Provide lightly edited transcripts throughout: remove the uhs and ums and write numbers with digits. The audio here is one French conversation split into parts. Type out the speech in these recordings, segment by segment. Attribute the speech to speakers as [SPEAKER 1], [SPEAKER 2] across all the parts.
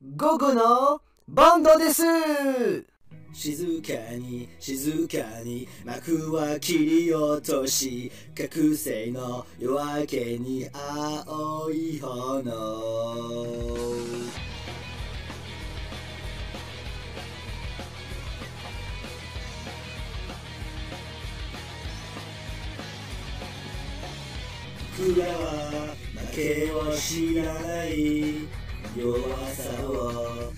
[SPEAKER 1] 午後のボンドです。
[SPEAKER 2] 静かに静かに幕は切り落とし、覚醒の夜明けに青い炎。僕らは負けを知らない弱さを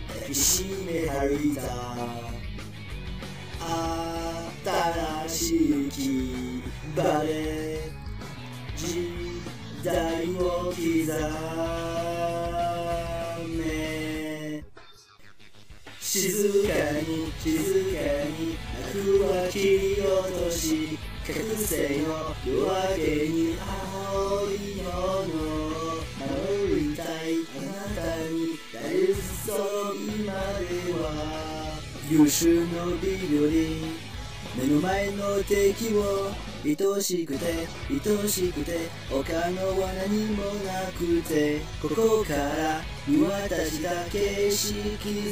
[SPEAKER 2] 抱きしめ歩いた。新しい気張れ時代を刻め。静かに静かに幕は切り落とし、覚醒の夜明けに青い炎。守りたいあなたになるそう今では。優秀の美より目の前の敵を愛しくて愛しくて他のは何もなくて、ここから見渡した景色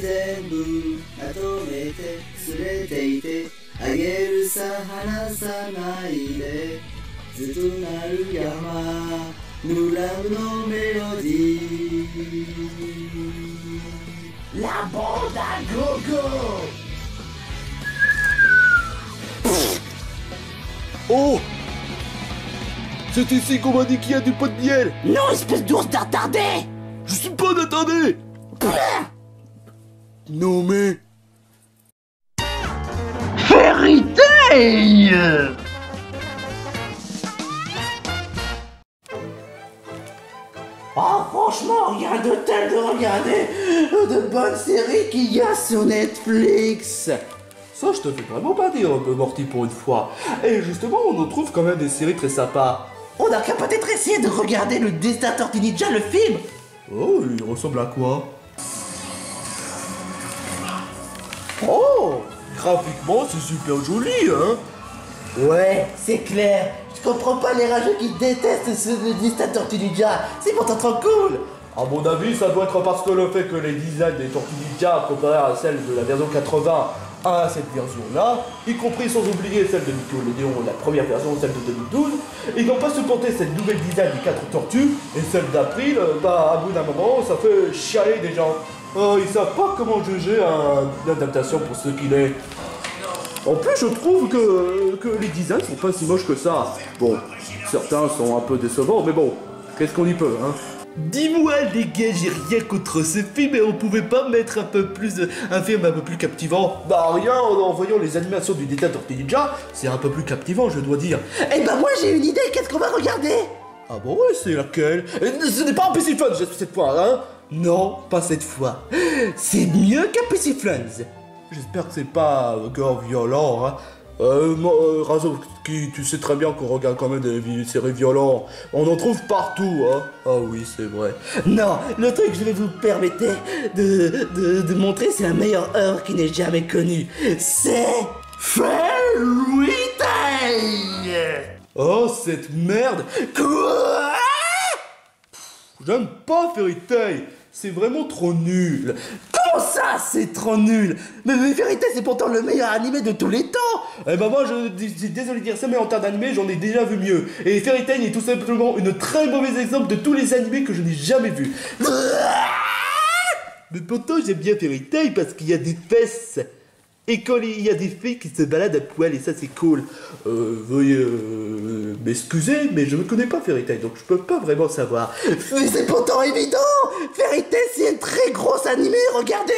[SPEAKER 2] 全部まとめて連れていてあげるさ、離さないで。ずっとなる山ヌラブのメロディー。
[SPEAKER 3] La bande à gogo.
[SPEAKER 4] Oh! C'est ici qu'on m'a dit qu'il y a du pot de miel!
[SPEAKER 3] Non, espèce d'ours d'attardé.
[SPEAKER 4] Je suis pas d'attardé! Non mais...
[SPEAKER 3] Fairy Tail. Oh, franchement, rien de tel de regarder de bonnes séries qu'il y a sur Netflix.
[SPEAKER 4] Ça, je te fais vraiment pas dire, Morty, pour une fois. Et justement, on en trouve quand même des séries très sympas.
[SPEAKER 3] On n'a qu'à peut-être essayer de regarder le Destin Tortue Ninja, le film.
[SPEAKER 4] Oh, il ressemble à quoi? Oh! Graphiquement, c'est super joli, hein?
[SPEAKER 3] Ouais, c'est clair. Je comprends pas les rageux qui détestent ce Destin Tortue Ninja. C'est pourtant trop cool.
[SPEAKER 4] À mon avis, ça doit être parce que le fait que les designs des Tortues Ninja comparés à celles de la version 80 à cette version-là, y compris sans oublier celle de Nickelodeon, la première version, celle de 2012, ils n'ont pas supporté cette nouvelle design des 4 tortues, et celle d'April, à bout d'un moment, ça fait chialer des gens. Ils savent pas comment juger une adaptation pour ce qu'il est. En plus, je trouve que les designs sont pas si moches que ça. Bon, certains sont un peu décevants, mais bon, qu'est-ce qu'on y peut, hein?
[SPEAKER 5] Dis-moi les gars, j'ai rien contre ce film et on pouvait pas mettre un film un peu plus captivant.
[SPEAKER 4] Bah rien, en voyant les animations du Destin Tortue Ninja, c'est un peu plus captivant, je dois dire.
[SPEAKER 3] Eh ben moi j'ai une idée, qu'est-ce qu'on va regarder?
[SPEAKER 4] Ah bon, ouais, c'est laquelle? Ce n'est pas un PC Fun cette fois, hein?
[SPEAKER 5] Non, pas cette fois. C'est mieux qu'un PC Friends.
[SPEAKER 4] J'espère que c'est pas encore violent, hein? Razowski, tu sais très bien qu'on regarde quand même des séries violentes. On en trouve partout, hein? Ah oui, c'est vrai.
[SPEAKER 3] Non, le truc que je vais vous permettre de montrer, c'est la meilleure œuvre qui n'ait jamais connue. C'est Fairy Tail.
[SPEAKER 4] Oh, cette merde!
[SPEAKER 3] Quoi?
[SPEAKER 4] J'aime pas Fairy Tail, c'est vraiment trop nul.
[SPEAKER 3] Comment ça, c'est trop nul? Mais Fairy Tail, c'est pourtant le meilleur animé de tous les temps.
[SPEAKER 4] Eh ben moi, je suis désolé de dire ça, mais en termes d'animé, j'en ai déjà vu mieux. Et Fairy Tail est tout simplement une très mauvais exemple de tous les animés que je n'ai jamais vus.
[SPEAKER 5] Mais pourtant, j'aime bien Fairy Tail parce qu'il y a des fesses. Et quand il y a des filles qui se baladent à poil, et ça c'est cool.
[SPEAKER 4] Veuillez m'excuser, mais je ne connais pas Fairy Tail, donc je peux pas vraiment savoir.
[SPEAKER 3] Mais c'est pourtant évident. Fairy Tail, c'est un très gros animé, regardez.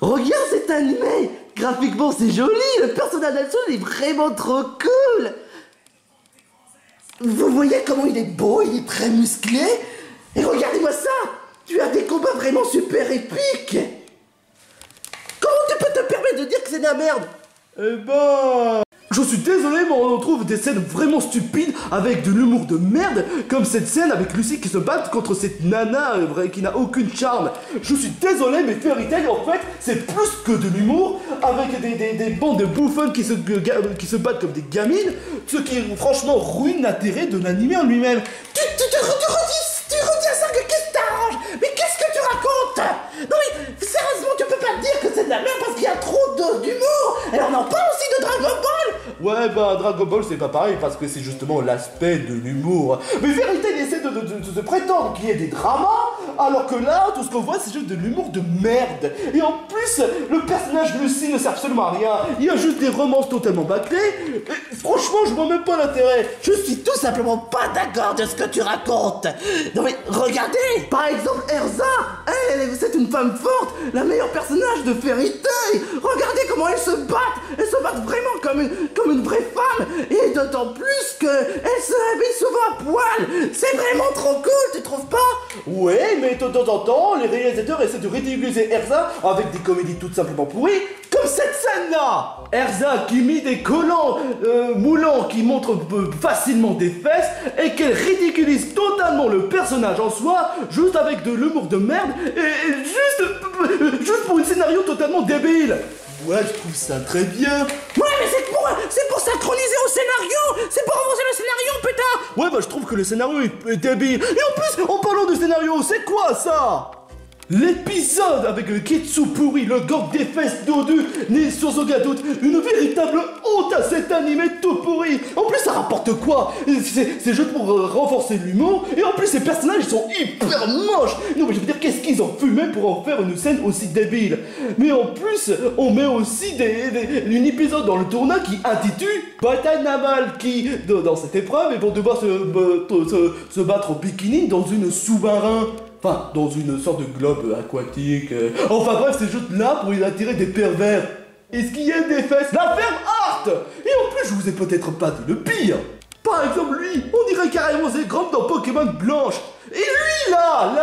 [SPEAKER 3] Regarde cet animé. Graphiquement, c'est joli. Le personnage d'Alson est vraiment trop cool. Vous voyez comment il est beau, il est très musclé. Et regardez-moi ça. Tu as des combats vraiment super épiques. Comment tu peux te permettre de dire que c'est de la merde?
[SPEAKER 4] Eh ben... Je suis désolé, mais on en trouve des scènes vraiment stupides avec de l'humour de merde, comme cette scène avec Lucy qui se bat contre cette nana qui n'a aucune charme. Je suis désolé, mais Fairy Tail, en fait, c'est plus que de l'humour, avec des bandes de bouffons qui se battent comme des gamines, ce qui, franchement, ruine l'intérêt de l'anime en lui-même.
[SPEAKER 3] Tu redis ça, qu'est-ce que t'arranges? Mais qu'est-ce que tu racontes? la merde parce qu'il y a trop d'humour. Et on en parle aussi de Dragon Ball.
[SPEAKER 4] Ouais, bah Dragon Ball c'est pas pareil parce que c'est justement l'aspect de l'humour. Mais Fairy Tail essaie de prétendre qu'il y ait des dramas, alors que là, tout ce qu'on voit c'est juste de l'humour de merde. Et en plus, le personnage Lucy ne sert absolument à rien. Il y a juste des romances totalement bâclées. Et franchement, je vois même pas l'intérêt.
[SPEAKER 3] Je suis tout simplement pas d'accord de ce que tu racontes. Non mais regardez, par exemple Erza, c'est une femme forte, la meilleure personnage de Fairy Tail. Regardez comment elles se battent vraiment comme une vraie femme. Et d'autant plus que elle se habille souvent à poil. C'est vraiment trop cool, tu trouves pas?
[SPEAKER 4] Ouais, mais de temps en temps, les réalisateurs essaient de ridiculiser Erza avec des comédies tout simplement pourries, comme cette scène-là. Erza qui mit des collants moulants qui montrent facilement des fesses et qu'elle ridiculise totalement le personnage en soi, juste avec de l'humour de merde et juste pour un scénario totalement débile.
[SPEAKER 5] Ouais, je trouve ça très bien.
[SPEAKER 3] Ouais, mais c'est pour synchroniser au scénario. C'est pour avancer le scénario, putain.
[SPEAKER 4] Ouais, bah je trouve que le scénario est débile. Et en plus, en parlant de scénario, c'est quoi ça? L'épisode avec le Kitsu pourri, le gang des fesses dodu, n'est sans aucun doute une véritable honte à cet animé tout pourri. En plus, ça rapporte quoi? C'est juste pour renforcer l'humour, et en plus, ces personnages ils sont hyper moches. Non, mais je veux dire, qu'est-ce qu'ils ont fumé pour en faire une scène aussi débile? Mais en plus, on met aussi un épisode dans le tournoi qui intitule Bataille navale, qui, dans cette épreuve, ils vont devoir se battre au bikini dans une sous-marin. Enfin, dans une sorte de globe aquatique. Enfin bref, c'est juste là pour y attirer des pervers. Est-ce qu'il y a des fesses? La ferme Art. Et en plus, je vous ai peut-être pas dit le pire. Par exemple, lui, on dirait carrément Zegrom dans Pokémon Blanche. Et lui, là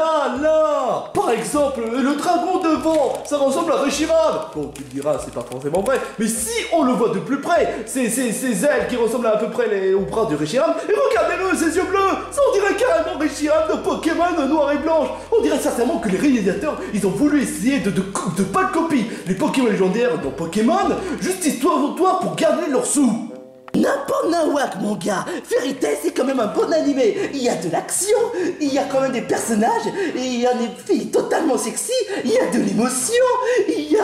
[SPEAKER 4] par exemple, le dragon devant, ça ressemble à Reshiram. Bon, tu me diras, c'est pas forcément vrai, mais si on le voit de plus près, c'est ses ailes qui ressemblent à peu près aux bras de Reshiram, et regardez-le, ses yeux bleus, ça on dirait carrément Reshiram de Pokémon noir et blanche. On dirait sincèrement que les réalisateurs, ils ont voulu essayer de pas de copie les Pokémon légendaires dans Pokémon, juste histoire pour garder leurs sous.
[SPEAKER 3] N'importe nawak, mon gars. Fairy Tail, c'est quand même un bon animé. Il y a de l'action, il y a quand même des personnages, et il y a des filles totalement sexy, il y a de l'émotion, il y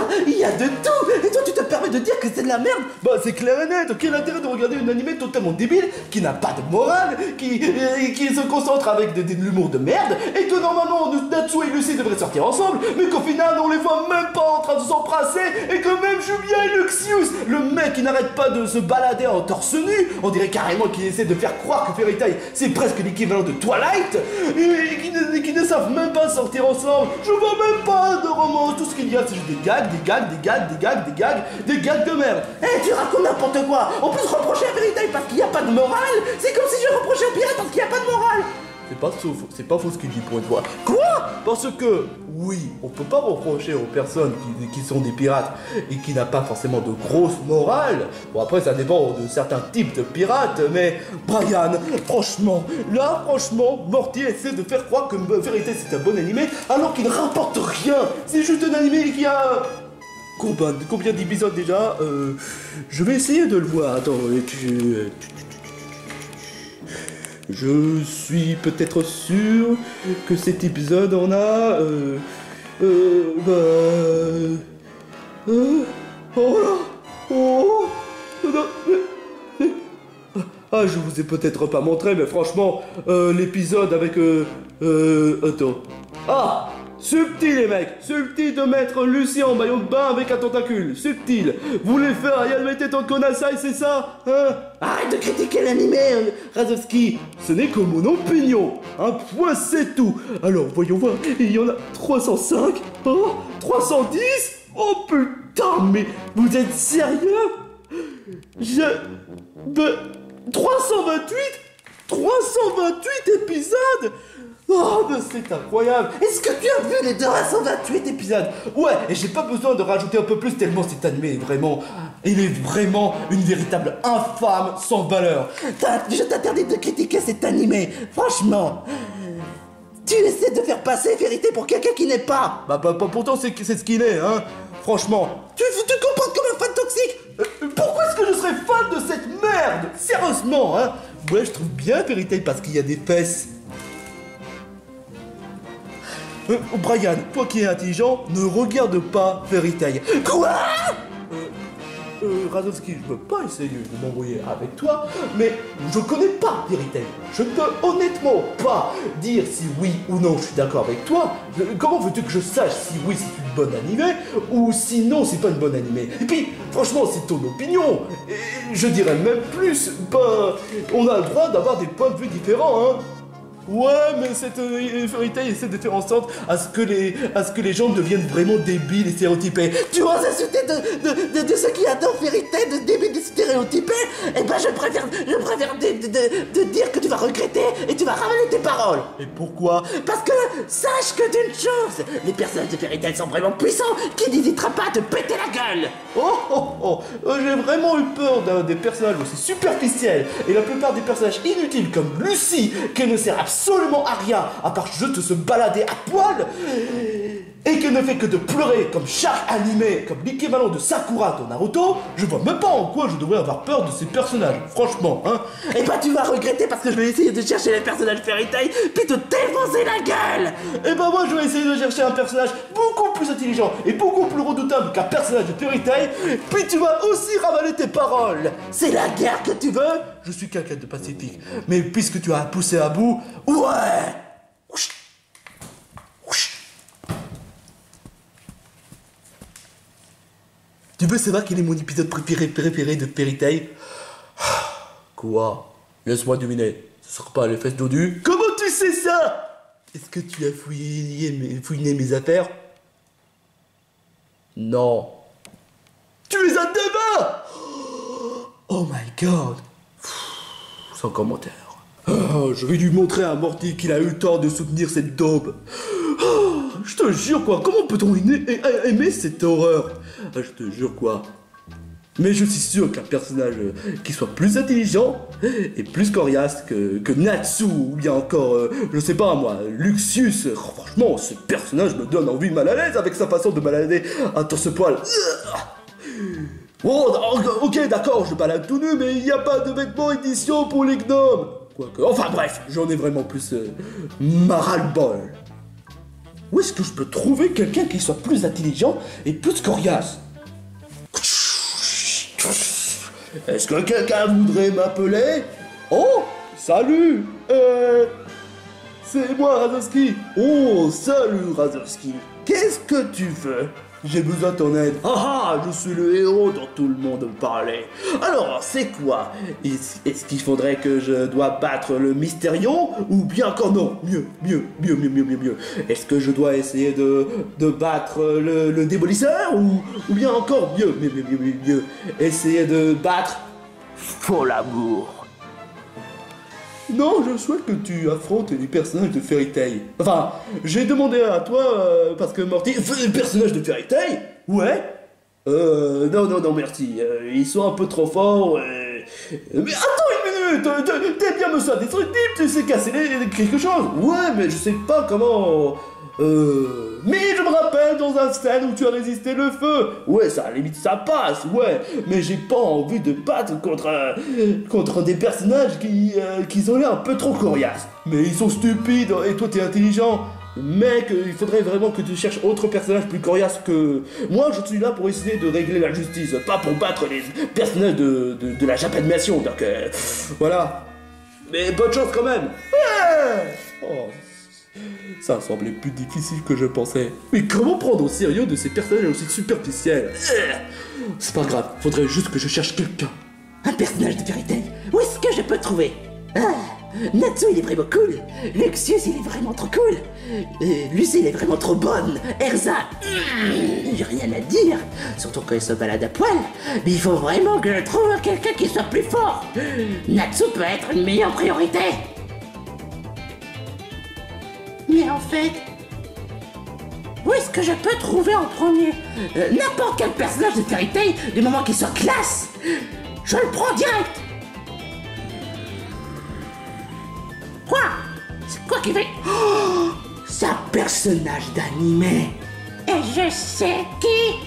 [SPEAKER 3] a de tout. Et toi, tu te permets de dire que c'est de la merde?
[SPEAKER 4] Bah, c'est clair et net. Quel intérêt de regarder un animé totalement débile, qui n'a pas de morale, qui se concentre avec de l'humour de merde, et que normalement, Natsu et Lucy devraient sortir ensemble, mais qu'au final, on les voit même pas en train de s'embrasser, et que même Julien et Luxius, le mec qui n'arrête pas de se balader en torse nu, on dirait carrément qu'il essaie de faire croire que Fairy Tail c'est presque l'équivalent de Twilight, et qui ne savent même pas sortir ensemble. Je vois même pas de romance, tout ce qu'il y a c'est juste des gags de merde.
[SPEAKER 3] Tu racontes n'importe quoi. En plus, reprocher à Fairy Tail parce qu'il n'y a pas de morale, c'est comme si je reprochais au pirate parce qu'il n'y a pas de morale.
[SPEAKER 4] C'est pas faux ce qu'il dit pour une fois. Quoi? Parce que, oui, on peut pas reprocher aux personnes qui sont des pirates et qui n'ont pas forcément de grosse morale. Bon, après, ça dépend de certains types de pirates, mais Brian, franchement, Morty essaie de faire croire que Fairy Tail c'est un bon animé alors qu'il ne rapporte rien. C'est juste un animé qui a... Combien d'épisodes déjà? Je vais essayer de le voir. Attends, je suis peut-être sûr que cet épisode en a... Ah, je vous ai peut-être pas montré, mais franchement, l'épisode avec... Attends. Ah! Subtil les mecs, subtil de mettre Lucie en maillot de bain avec un tentacule, subtil. Vous voulez faire Yalmete ton Konasai, c'est ça? Hein?
[SPEAKER 3] Arrête de critiquer l'animé, Razowski.
[SPEAKER 4] Ce n'est que mon opinion, un point c'est tout. Alors voyons voir, il y en a 305, oh, 310, oh putain, mais vous êtes sérieux? 328 épisodes? Oh, mais c'est incroyable!
[SPEAKER 3] Est-ce que tu as vu les 228 épisodes?
[SPEAKER 4] Ouais, et j'ai pas besoin de rajouter un peu plus tellement cet animé est vraiment... Il est vraiment une véritable infâme sans valeur.
[SPEAKER 3] Je t'interdis de critiquer cet animé, franchement. Tu essaies de faire passer Fairy Tail pour quelqu'un qui n'est pas.
[SPEAKER 4] Bah pourtant c'est ce qu'il est, hein. Franchement.
[SPEAKER 3] Tu te comportes comme un fan toxique.
[SPEAKER 4] Pourquoi est-ce que je serais fan de cette merde? Sérieusement, hein. Ouais, je trouve bien Fairy Tail parce qu'il y a des fesses.
[SPEAKER 5] Brian, toi qui es intelligent, ne regarde pas Fairy Tail. Quoi? Razowski, je veux pas essayer de m'embrouiller avec toi, mais je connais pas Fairy Tail. Je ne peux honnêtement pas dire si oui ou non je suis d'accord avec toi. Comment veux-tu que je sache si oui c'est une bonne animée ou si non c'est pas une bonne animée? Et puis, franchement, c'est ton opinion. Et je dirais même plus, ben, on a le droit d'avoir des points de vue différents, hein. Ouais, mais cette Fairy Tail essaie de faire en sorte à ce que les gens deviennent vraiment débiles et stéréotypés.
[SPEAKER 3] Tu oses insulter de ceux qui adorent Fairy Tail, de débiles, de stéréotypés? Eh ben je préfère de dire que tu vas regretter et tu vas ramener tes paroles.
[SPEAKER 5] Et pourquoi?
[SPEAKER 3] Parce que sache que d'une chose, les personnages de Fairy Tail sont vraiment puissants, qui n'hésitera pas à te péter la gueule.
[SPEAKER 5] J'ai vraiment eu peur des personnages aussi superficiels et la plupart des personnages inutiles comme Lucie, qui ne sert absolument à rien à part juste se balader à poil et qui ne fait que de pleurer comme chaque animé, comme l'équivalent de Sakura dans Naruto. Je vois même pas en quoi je devrais avoir peur de ces personnages, franchement, hein.
[SPEAKER 3] Et bah tu vas regretter parce que je vais essayer de chercher les personnages Fairy Tail puis te défoncer la gueule.
[SPEAKER 5] Et bah moi je vais essayer de chercher un personnage beaucoup plus intelligent et beaucoup plus redoutable qu'un personnage de Fairy Tail, puis tu vas aussi ravaler tes paroles.
[SPEAKER 3] C'est la guerre que tu veux?
[SPEAKER 5] Je suis quelqu'un de pacifique, mais puisque tu as poussé à bout,
[SPEAKER 3] ouais.
[SPEAKER 5] Tu veux savoir quel est mon épisode préféré de Fairy Tail? Quoi? Laisse-moi deviner. Ce sera pas les fesses dodues? Comment tu sais ça? Est-ce que tu as fouiné mes affaires? Non. Tu es un débat! Oh my god. Sans commentaire. Je vais lui montrer à Morty qu'il a eu le tort de soutenir cette daube. Je te jure quoi, comment peut-on aimer cette horreur? Je te jure quoi. Mais je suis sûr qu'un personnage qui soit plus intelligent et plus coriace que Natsu ou bien encore, je sais pas moi, Luxius. Franchement, ce personnage me donne envie mal à l'aise avec sa façon de balader un torse-poil. Oh, ok, d'accord, je balade tout nu, mais il n'y a pas de vêtements édition pour les gnomes. Quoique, enfin bref, j'en ai vraiment plus ras-le-bol. Où est-ce que je peux trouver quelqu'un qui soit plus intelligent et plus coriace? Est-ce que quelqu'un voudrait m'appeler? Oh, salut. C'est moi, Razowski. Oh, salut, Razowski. Qu'est-ce que tu veux? J'ai besoin de ton aide. Ah, je suis le héros dont tout le monde parlait. Alors, c'est quoi? Est-ce qu'il faudrait que je dois battre le Mystérion? Ou bien encore non? Mieux. Est-ce que je dois essayer de battre le Démolisseur? Ou bien encore mieux? Essayer de battre Folamour. Non, je souhaite que tu affrontes les personnages de Fairy Tail. Enfin, j'ai demandé à toi parce que Morty... Les personnages de Fairy Tail? Ouais. Non, merci. Ils sont un peu trop forts. Mais attends une minute. T'es bien me soigner destructible, tu sais casser quelque chose. Ouais, mais je sais pas comment... Mais je me rappelle dans un scène où tu as résisté le feu. Ouais, ça, à la limite, ça passe, ouais. Mais j'ai pas envie de battre contre des personnages qui ont l'air un peu trop coriaces. Mais ils sont stupides et toi t'es intelligent. Mec, il faudrait vraiment que tu cherches autre personnage plus coriace que... Moi, je suis là pour essayer de régler la justice, pas pour battre les personnages de la Japanimation, donc voilà. Mais bonne chance quand même. Ouais. Oh. Ça semblait plus difficile que je pensais. Mais comment prendre au sérieux de ces personnages aussi superficiels? C'est pas grave, faudrait juste que je cherche quelqu'un.
[SPEAKER 3] Un personnage de Fairy Tail? Où est-ce que je peux trouver? Natsu il est vraiment cool. Luxius il est vraiment trop cool. Lucie elle est vraiment trop bonne. Erza, j'ai rien à dire. Surtout quand elle se balade à poil. Mais il faut vraiment que je trouve quelqu'un qui soit plus fort. Natsu peut être une meilleure priorité. Mais en fait, où est-ce que je peux trouver en premier n'importe quel personnage de Fairy Tail du moment qu'il soit classe? Je le prends direct. Quoi? C'est quoi qui fait? Oh, c'est un personnage d'animé. Et je sais qui?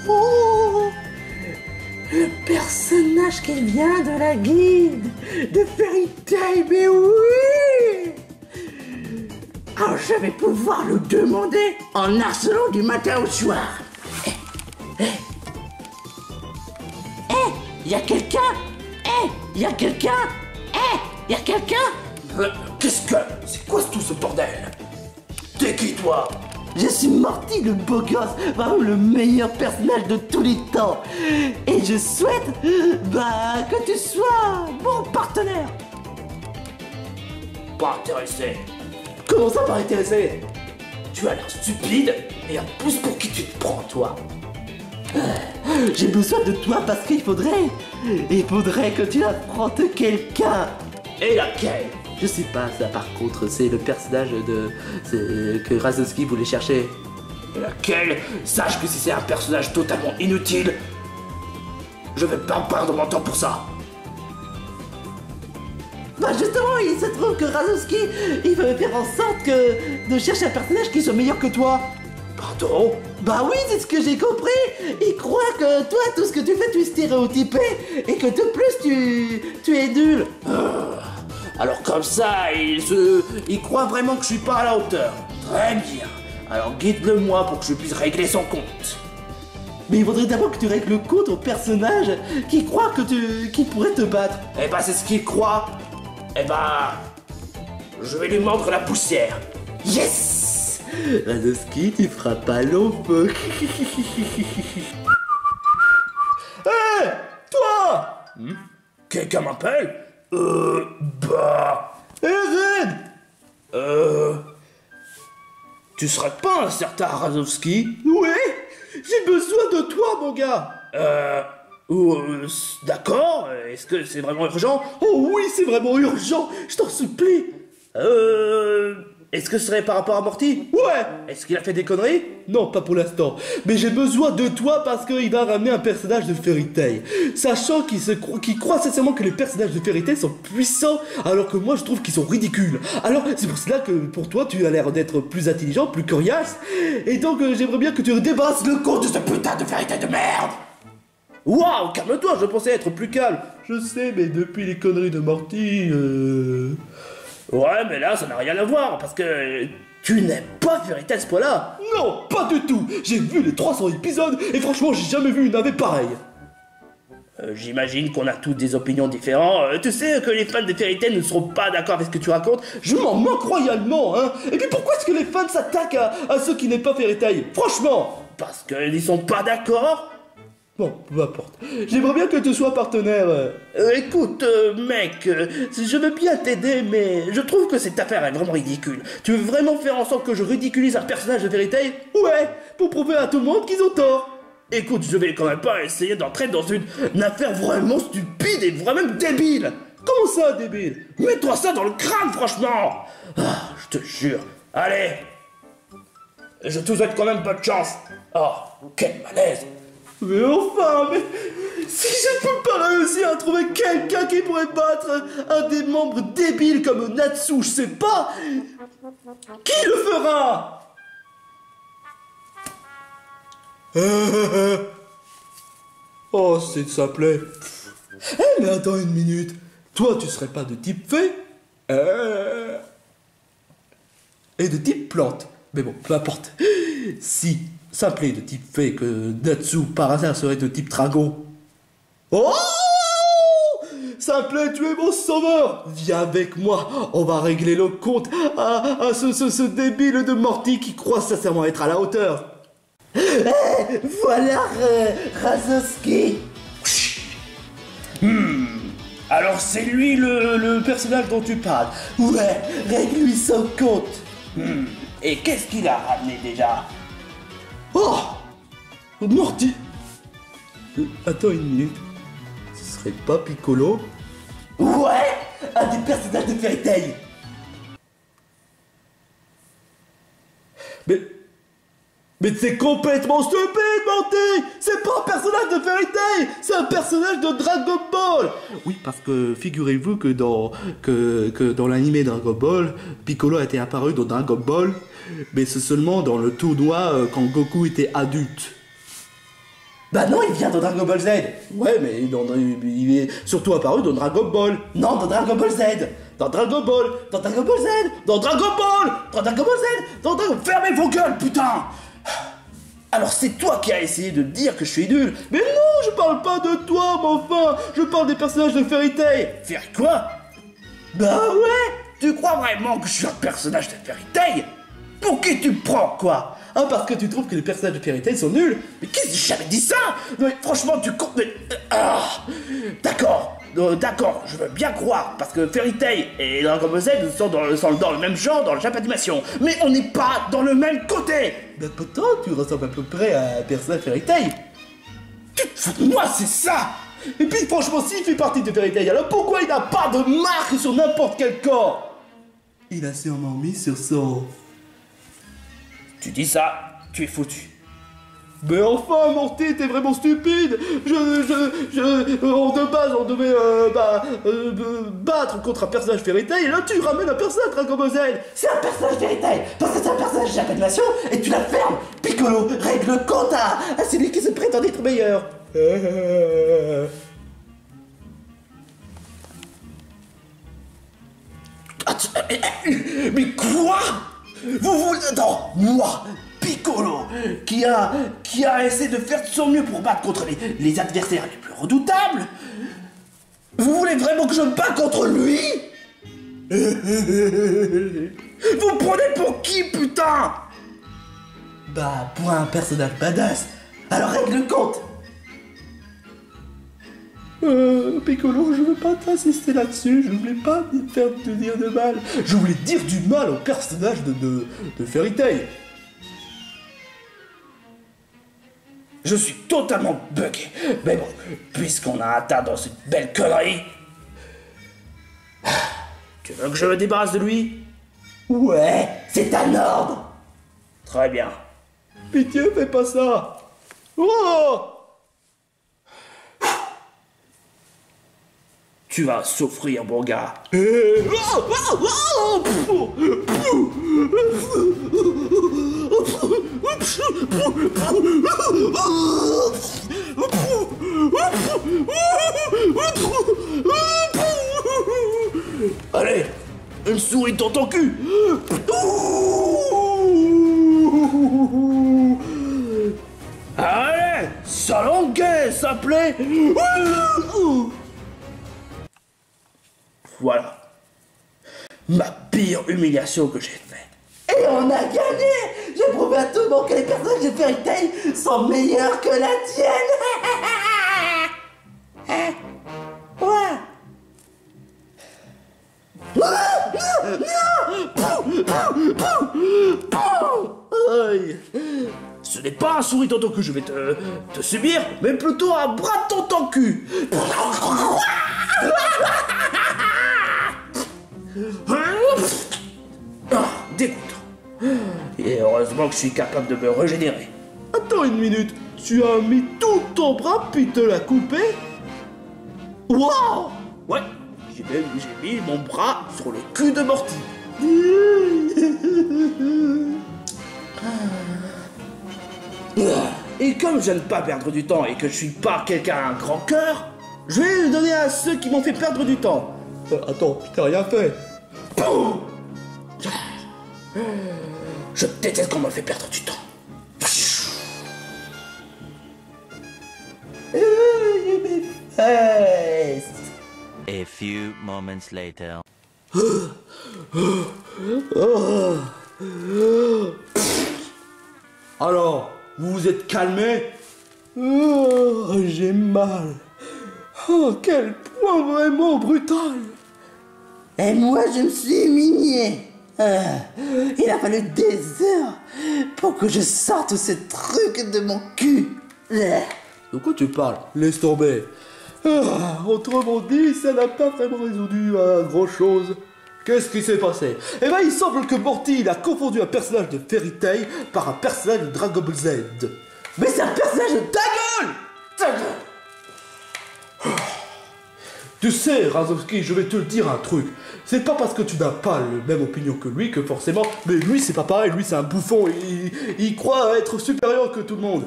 [SPEAKER 3] Oh, le personnage personnage qui vient de la guilde de Fairy Tail, mais oui! Alors je vais pouvoir le demander en harcelant du matin au soir. Y a quelqu'un? Y a quelqu'un? Y a quelqu'un?
[SPEAKER 5] Qu'est-ce que... C'est quoi tout ce bordel? T'es qui, toi?
[SPEAKER 3] Je suis Morty, le beau gosse, vraiment le meilleur personnage de tous les temps. Et je souhaite, que tu sois mon partenaire.
[SPEAKER 5] Pas intéressé. Comment ça, pas intéressé? Tu as l'air stupide, et en plus pour qui tu te prends, toi?
[SPEAKER 3] J'ai besoin de toi parce qu'il faudrait que tu affrontes quelqu'un.
[SPEAKER 5] Et laquelle?
[SPEAKER 3] Je sais pas, ça par contre, c'est le personnage que Razowski voulait chercher.
[SPEAKER 5] Et laquelle? Sache que si c'est un personnage totalement inutile, je vais pas perdre mon temps pour ça.
[SPEAKER 3] Bah justement, il se trouve que Razowski, il veut faire en sorte de chercher un personnage qui soit meilleur que toi.
[SPEAKER 5] Pardon?
[SPEAKER 3] Bah oui, c'est ce que j'ai compris. Il croit que toi, tout ce que tu fais, tu es stéréotypé et que de plus, tu es nul.
[SPEAKER 5] Alors comme ça, il croit vraiment que je suis pas à la hauteur. Très bien. Alors guide-le-moi pour que je puisse régler son compte.
[SPEAKER 3] Mais il faudrait d'abord que tu règles le compte au personnage qui croit qu'il pourrait te battre.
[SPEAKER 5] Eh ben c'est ce qu'il croit. Eh ben, je vais lui mordre la poussière. Yes!
[SPEAKER 3] Razowski, tu feras pas long feu.
[SPEAKER 5] Hé! Toi! Quelqu'un m'appelle? Eren! Tu serais pas un certain Razowski?
[SPEAKER 4] Ouais, j'ai besoin de toi, mon gars.
[SPEAKER 5] D'accord, est-ce que c'est vraiment urgent?
[SPEAKER 4] Oh oui, c'est vraiment urgent, je t'en supplie.
[SPEAKER 5] Est-ce que ce serait par rapport à Morty?
[SPEAKER 4] Ouais.
[SPEAKER 5] Est-ce qu'il a fait des conneries?
[SPEAKER 4] Non, pas pour l'instant. Mais j'ai besoin de toi parce qu'il va ramener un personnage de Fairy Tail. Sachant qu'il croit sincèrement que les personnages de Fairy Tail sont puissants, alors que moi je trouve qu'ils sont ridicules. Alors c'est pour cela que pour toi tu as l'air d'être plus intelligent, plus coriace. Et donc j'aimerais bien que tu débarrasses le compte de ce putain de Fairy Tail de merde.
[SPEAKER 5] Waouh, calme-toi, je pensais être plus calme.
[SPEAKER 4] Je sais, mais depuis les conneries de Morty,
[SPEAKER 5] Ouais, mais là, ça n'a rien à voir, parce que tu n'aimes pas Fairy Tail à ce point-là.
[SPEAKER 4] Non, pas du tout. J'ai vu les 300 épisodes et franchement, j'ai jamais vu une navette pareille.
[SPEAKER 5] J'imagine qu'on a tous des opinions différentes. Tu sais que les fans de Fairy Tail ne seront pas d'accord avec ce que tu racontes.
[SPEAKER 4] Je m'en moque royalement, hein. Et puis pourquoi est-ce que les fans s'attaquent à ceux qui n'aiment pas Fairy Tail? Franchement.
[SPEAKER 5] Parce qu'ils sont pas d'accord.
[SPEAKER 4] Bon, peu importe. J'aimerais bien que tu sois partenaire.
[SPEAKER 5] Écoute, mec, je veux bien t'aider, mais je trouve que cette affaire est vraiment ridicule. Tu veux vraiment faire en sorte que je ridiculise un personnage de Fairy Tail?
[SPEAKER 4] Ouais, pour prouver à tout le monde qu'ils ont tort.
[SPEAKER 5] Écoute, je vais quand même pas essayer d'entrer dans une affaire vraiment stupide et vraiment débile.
[SPEAKER 4] Comment ça, débile?
[SPEAKER 5] Mets-toi ça dans le crâne, franchement. Ah, je te jure. Allez. Je te souhaite quand même pas de chance. Oh, quel malaise.
[SPEAKER 4] Mais enfin, mais si je peux pas réussir à trouver quelqu'un qui pourrait battre un des membres débiles comme Natsu, je sais pas, qui le fera? Oh, c'est simple. Eh, mais attends une minute. Toi, tu serais pas de type fée? Et de type plante. Mais bon, peu importe. Si s'appelait de type fée que Natsu par hasard serait de type dragon. Oh! Simplet, tu es mon sauveur! Viens avec moi, on va régler le compte à ce débile de Morty qui croit sincèrement être à la hauteur.
[SPEAKER 3] Voilà Razowski.
[SPEAKER 5] Alors c'est lui le personnage dont tu parles.
[SPEAKER 3] Ouais, règle-lui son compte.
[SPEAKER 5] Et qu'est-ce qu'il a ramené déjà?
[SPEAKER 4] Oh! Morty! Attends une minute. Ce serait pas Piccolo?
[SPEAKER 3] Ouais, un des personnages de Fairy Tail.
[SPEAKER 4] Mais c'est complètement stupide, Morty! C'est pas un personnage de Fairy Tail! C'est un personnage de Dragon Ball! Oui, parce que figurez-vous que dans l'animé Dragon Ball, Piccolo a été apparu dans Dragon Ball, mais c'est seulement dans le tournoi quand Goku était adulte.
[SPEAKER 3] Bah non, il vient dans Dragon Ball Z.
[SPEAKER 5] Ouais, mais il est surtout apparu dans Dragon Ball.
[SPEAKER 3] Non, dans Dragon Ball Z.
[SPEAKER 5] Dans Dragon Ball.
[SPEAKER 3] Dans Dragon Ball Z.
[SPEAKER 5] Dans Dragon Ball.
[SPEAKER 3] Dans Dragon Ball Z. Dans Dragon... Fermez vos gueules, putain. Alors c'est toi qui as essayé de dire que je suis nul.
[SPEAKER 5] Mais non, je parle pas de toi, mais enfin, je parle des personnages de Fairy Tail.
[SPEAKER 3] Faire quoi? Bah ouais. Tu crois vraiment que je suis un personnage de Fairy Tail? Pour qui tu me prends, quoi?
[SPEAKER 5] Ah, parce que tu trouves que les personnages de Fairy Tail sont nuls?
[SPEAKER 3] Mais qu'est-ce que j'ai jamais dit ça? Non, mais franchement, tu comptes... D'accord, d'accord, je veux bien croire, parce que Fairy Tail et Dragon Ball Z sont dans le même genre, dans le Jap Animation. Mais on n'est pas dans le même côté.
[SPEAKER 5] Mais pourtant, tu ressembles à peu près à un personnage de Fairy Tail.
[SPEAKER 3] Tu te fous de moi, c'est ça?
[SPEAKER 5] Et puis franchement, s'il fait partie de Fairy Tail, alors pourquoi il n'a pas de marque sur n'importe quel corps? Il a sûrement mis sur son...
[SPEAKER 3] Tu dis ça, tu es foutu.
[SPEAKER 5] Mais enfin, Morty, t'es vraiment stupide. De base, on devait battre contre un personnage Fairy Tail, et là tu ramènes un personnage Dragon Ball Z.
[SPEAKER 3] C'est un personnage Fairy Tail, parce que c'est un personnage Jap Animation, et tu la fermes. Piccolo, règle le compte à celui qui se prétend être meilleur. Mais quoi? Vous voulez... Non, moi, Piccolo, qui a essayé de faire de son mieux pour battre contre les adversaires les plus redoutables. Vous voulez vraiment que je me batte contre lui? Vous me prenez pour qui, putain? Bah, pour un personnage badass. Alors règle le compte.
[SPEAKER 5] Piccolo, je veux pas t'insister là-dessus, je voulais pas te dire de mal. Je voulais dire du mal au personnage de Fairy Tail.
[SPEAKER 3] Je suis totalement bugué. Mais bon, puisqu'on a atteint dans cette belle connerie... Tu veux que je me débarrasse de lui? Ouais, c'est un ordre. Très bien.
[SPEAKER 5] Pitié, fais pas ça. Oh!
[SPEAKER 3] Tu vas souffrir, mon gars. Allez, une souris dans ton cul. Allez, salonguet, ça plaît. Voilà. Ma pire humiliation que j'ai faite. Et on a gagné. J'ai prouvé à tout le monde que les personnages de Fairy Tail sont meilleurs que la tienne. Ouais. Aïe. Ce n'est pas un souris tonton que je vais te subir, mais plutôt un bras de tonton cul. Dégoûtant. Et heureusement que je suis capable de me régénérer.
[SPEAKER 5] Attends une minute, tu as mis tout ton bras puis te l'as coupé?
[SPEAKER 3] Wow. Ouais, j'ai mis mon bras sur le cul de Morty. Et comme je n'aime pas perdre du temps et que je suis pas quelqu'un à un grand cœur, je vais le donner à ceux qui m'ont fait perdre du temps.
[SPEAKER 5] Attends, je t'ai rien fait.
[SPEAKER 3] Je déteste qu'on me fait perdre du temps.
[SPEAKER 6] A few moments later.
[SPEAKER 5] Alors, vous vous êtes calmé? Oh, j'ai mal. Oh, quel point vraiment brutal.
[SPEAKER 3] Et moi, je me suis humilié. Il a fallu des heures pour que je sorte ce truc de mon cul.
[SPEAKER 5] De quoi tu parles? Laisse tomber. Autrement dit, ça n'a pas vraiment résolu grand chose. Qu'est-ce qui s'est passé? Eh ben, il semble que Morty il a confondu un personnage de Fairy Tail par un personnage de Dragon Ball Z.
[SPEAKER 3] Mais c'est un personnage de ta gueule! Ta gueule!
[SPEAKER 5] Tu sais, Razowski, je vais te dire un truc. C'est pas parce que tu n'as pas la même opinion que lui que forcément... Mais lui, c'est pas pareil, lui, c'est un bouffon. Il croit être supérieur que tout le monde.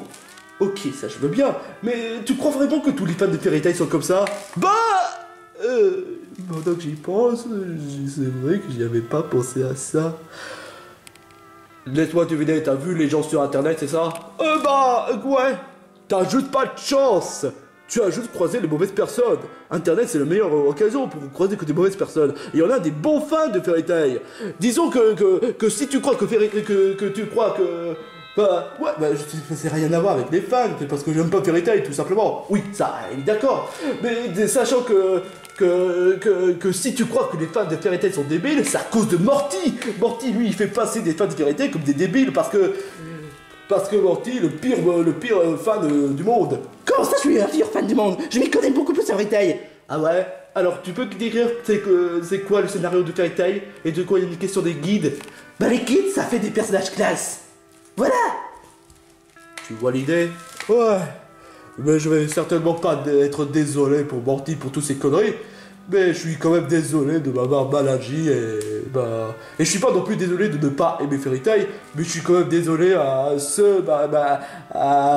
[SPEAKER 5] Ok, ça je veux bien, mais tu crois vraiment que tous les fans de Fairy Tail sont comme ça? Pendant que j'y pense, c'est vrai que j'y avais pas pensé à ça. Laisse-moi deviner, t'as vu les gens sur internet, c'est ça? Ouais. T'as juste pas de chance. Tu as juste croisé les mauvaises personnes. Internet, c'est la meilleure occasion pour croiser que des mauvaises personnes. Il y en a des bons fans de Fairy Tail. Disons que si tu crois que tu crois que... c'est rien à voir avec les fans, c'est parce que j'aime pas Fairy Tail, tout simplement. Oui, ça, il est d'accord. Mais sachant que si tu crois que les fans de Fairy Tail sont débiles, c'est à cause de Morty. Morty, lui, il fait passer des fans de Fairy Tail comme des débiles parce que Morty, le pire fan du monde.
[SPEAKER 3] Comment ça, je suis un pire fan du monde? Je m'y connais beaucoup plus en Fairy Tail.
[SPEAKER 5] Ah ouais? Alors, tu peux décrire c'est quoi le scénario de Fairy Tail et de quoi il y a une question des guides?
[SPEAKER 3] Bah les kids, ça fait des personnages classe. Voilà.
[SPEAKER 5] Tu vois l'idée? Ouais. Mais je vais certainement pas être désolé pour Morty pour toutes ces conneries. Mais je suis quand même désolé de m'avoir mal agi et je suis pas non plus désolé de ne pas aimer Fairy Tail, mais je suis quand même désolé à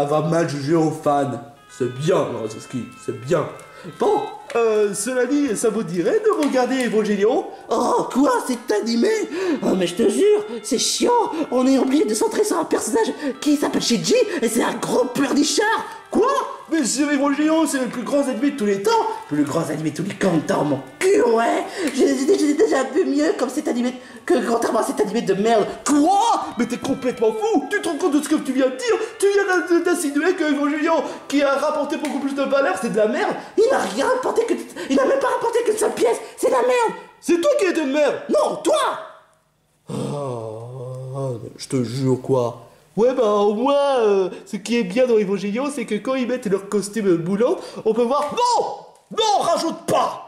[SPEAKER 5] avoir mal jugé aux fans. C'est bien, Rosaski, c'est bien. Bon, cela dit, ça vous dirait de regarder Evangelion?
[SPEAKER 3] Oh, quoi? C'est animé? Oh, mais je te jure, c'est chiant. On est obligé de centrer sur un personnage qui s'appelle Shinji et c'est un gros pleurnichard.
[SPEAKER 5] Quoi? Mais sur Evangelion, c'est le plus grand animé de tous les temps.
[SPEAKER 3] Le plus grand animé de tous les temps, mon cul, ouais. J'ai déjà vu mieux comme cet animé que contrairement à cet animé de merde.
[SPEAKER 5] Quoi? Mais t'es complètement fou. Tu te rends compte de ce que tu viens de dire? Tu viens d'insinuer que Evangelion, qui a rapporté beaucoup plus de valeur, c'est de la merde?
[SPEAKER 3] Il n'a rien rapporté il n'a même pas rapporté qu'une seule pièce. C'est de la merde.
[SPEAKER 5] C'est toi qui es de merde.
[SPEAKER 3] Non, toi.
[SPEAKER 5] Je te jure, quoi. Ouais, au moins, ce qui est bien dans Evangelion, c'est que quand ils mettent leur costume moulant, on peut voir... Non, rajoute pas.